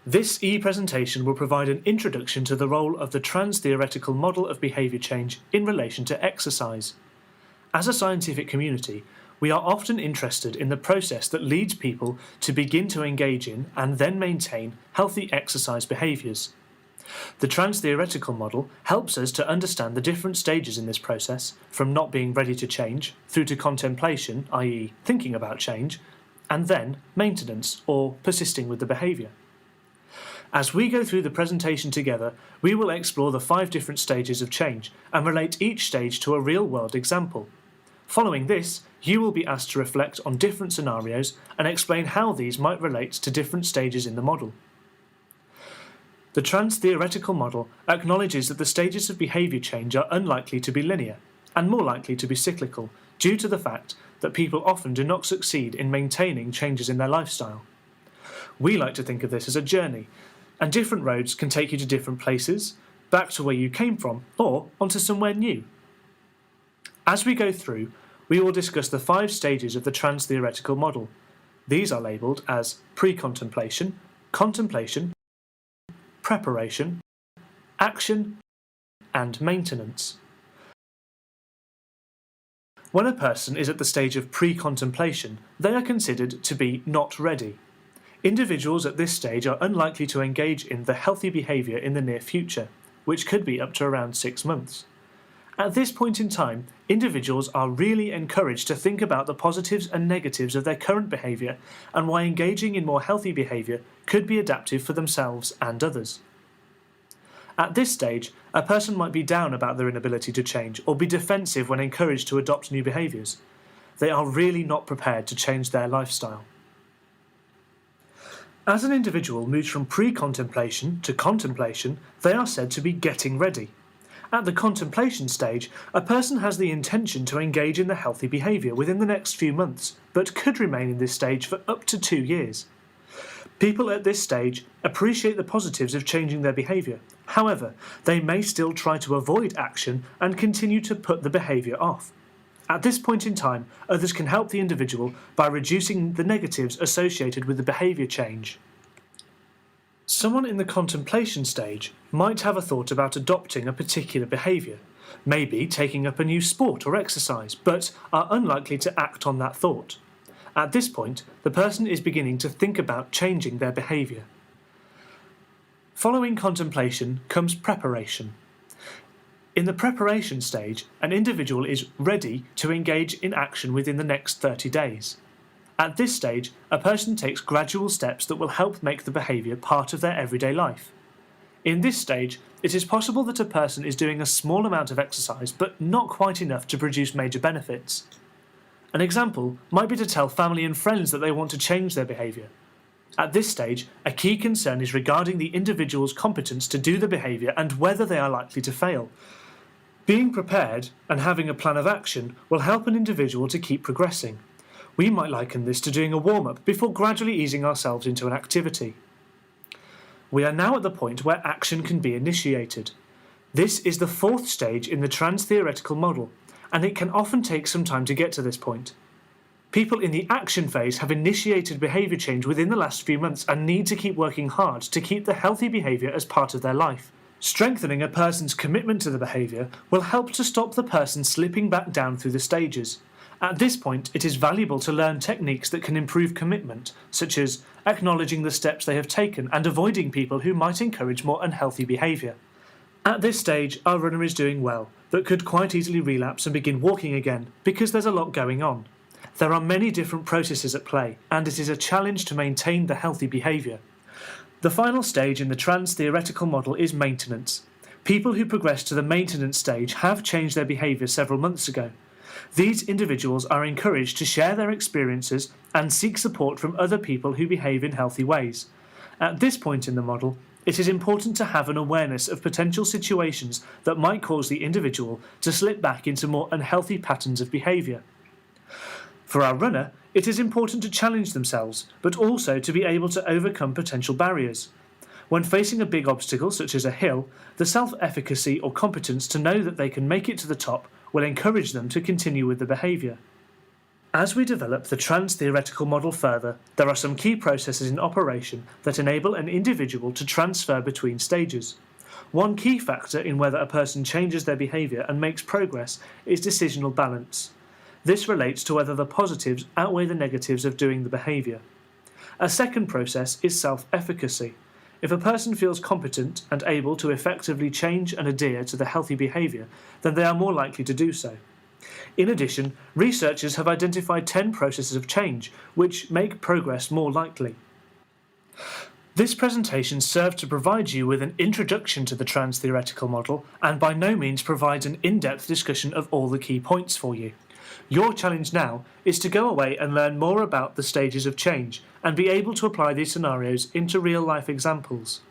This e-presentation will provide an introduction to the role of the trans-theoretical model of behaviour change in relation to exercise. As a scientific community, we are often interested in the process that leads people to begin to engage in and then maintain healthy exercise behaviours. The trans-theoretical model helps us to understand the different stages in this process, from not being ready to change, through to contemplation, i.e. thinking about change, and then maintenance, or persisting with the behaviour. As we go through the presentation together, we will explore the 5 different stages of change and relate each stage to a real-world example. Following this, you will be asked to reflect on different scenarios and explain how these might relate to different stages in the model. The trans-theoretical model acknowledges that the stages of behaviour change are unlikely to be linear and more likely to be cyclical due to the fact that people often do not succeed in maintaining changes in their lifestyle. We like to think of this as a journey, and different roads can take you to different places, back to where you came from, or onto somewhere new. As we go through, we will discuss the 5 stages of the trans-theoretical model. These are labelled as pre-contemplation, contemplation, preparation, action, and maintenance. When a person is at the stage of pre-contemplation, they are considered to be not ready. Individuals at this stage are unlikely to engage in the healthy behaviour in the near future, which could be up to around 6 months. At this point in time, individuals are really encouraged to think about the positives and negatives of their current behaviour and why engaging in more healthy behaviour could be adaptive for themselves and others. At this stage, a person might be down about their inability to change or be defensive when encouraged to adopt new behaviours. They are really not prepared to change their lifestyle. As an individual moves from pre-contemplation to contemplation, they are said to be getting ready. At the contemplation stage, a person has the intention to engage in the healthy behaviour within the next few months, but could remain in this stage for up to 2 years. People at this stage appreciate the positives of changing their behaviour. However, they may still try to avoid action and continue to put the behaviour off. At this point in time, others can help the individual by reducing the negatives associated with the behaviour change. Someone in the contemplation stage might have a thought about adopting a particular behaviour, maybe taking up a new sport or exercise, but are unlikely to act on that thought. At this point, the person is beginning to think about changing their behaviour. Following contemplation comes preparation. In the preparation stage, an individual is ready to engage in action within the next 30 days. At this stage, a person takes gradual steps that will help make the behaviour part of their everyday life. In this stage, it is possible that a person is doing a small amount of exercise but not quite enough to produce major benefits. An example might be to tell family and friends that they want to change their behaviour. At this stage, a key concern is regarding the individual's competence to do the behaviour and whether they are likely to fail. Being prepared and having a plan of action will help an individual to keep progressing. We might liken this to doing a warm-up before gradually easing ourselves into an activity. We are now at the point where action can be initiated. This is the 4th stage in the trans-theoretical model, and it can often take some time to get to this point. People in the action phase have initiated behaviour change within the last few months and need to keep working hard to keep the healthy behaviour as part of their life. Strengthening a person's commitment to the behaviour will help to stop the person slipping back down through the stages. At this point, it is valuable to learn techniques that can improve commitment, such as acknowledging the steps they have taken and avoiding people who might encourage more unhealthy behaviour. At this stage, our runner is doing well, but could quite easily relapse and begin walking again because there's a lot going on. There are many different processes at play, and it is a challenge to maintain the healthy behaviour. The final stage in the trans-theoretical model is maintenance. People who progress to the maintenance stage have changed their behaviour several months ago. These individuals are encouraged to share their experiences and seek support from other people who behave in healthy ways. At this point in the model, it is important to have an awareness of potential situations that might cause the individual to slip back into more unhealthy patterns of behaviour. For our runner, it is important to challenge themselves, but also to be able to overcome potential barriers. When facing a big obstacle, such as a hill, the self-efficacy or competence to know that they can make it to the top will encourage them to continue with the behaviour. As we develop the trans-theoretical model further, there are some key processes in operation that enable an individual to transfer between stages. One key factor in whether a person changes their behaviour and makes progress is decisional balance. This relates to whether the positives outweigh the negatives of doing the behaviour. A second process is self-efficacy. If a person feels competent and able to effectively change and adhere to the healthy behaviour, then they are more likely to do so. In addition, researchers have identified 10 processes of change which make progress more likely. This presentation served to provide you with an introduction to the trans-theoretical model and by no means provides an in-depth discussion of all the key points for you. Your challenge now is to go away and learn more about the stages of change and be able to apply these scenarios into real-life examples.